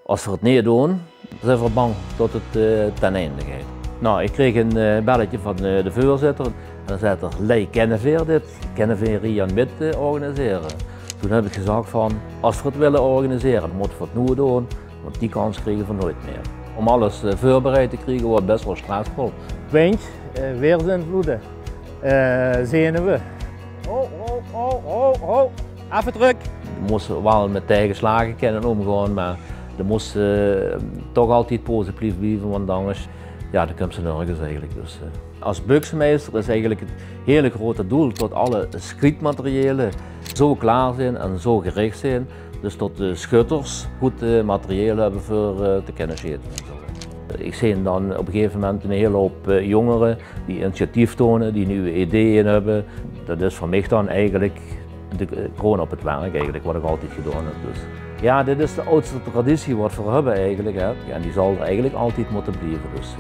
Als we het niet doen, zijn we bang tot het ten einde gaat. Nou, ik kreeg een belletje van de voorzitter en dan zei er, Lei Kenneveer dit, Kenneveer Rian Mid organiseren. Toen heb ik gezegd van, als we het willen organiseren, dan moeten we het nu doen, want die kans krijgen we nooit meer. Om alles voorbereid te krijgen wordt best wel stressvol. Wind, weersinvloeden, zenuwen. Even druk. We moesten wel met tegenslagen kunnen omgaan, maar er moest toch altijd positief blijven, want anders ja, dan komt ze nergens eigenlijk. Dus, als buksenmeester is eigenlijk het hele grote doel dat alle schietmaterialen zo klaar zijn en zo gericht zijn, dus tot de schutters goed materiaal hebben voor te kunnen schieten. Ik zie dan op een gegeven moment een hele hoop jongeren die initiatief tonen, die nieuwe ideeën hebben. Dat is voor mij dan eigenlijk de kroon op het werk, eigenlijk, wat ik altijd gedaan heb. Dus. Ja, dit is de oudste traditie wat we hebben eigenlijk. Hè. Ja, en die zal er eigenlijk altijd moeten blijven. Dus,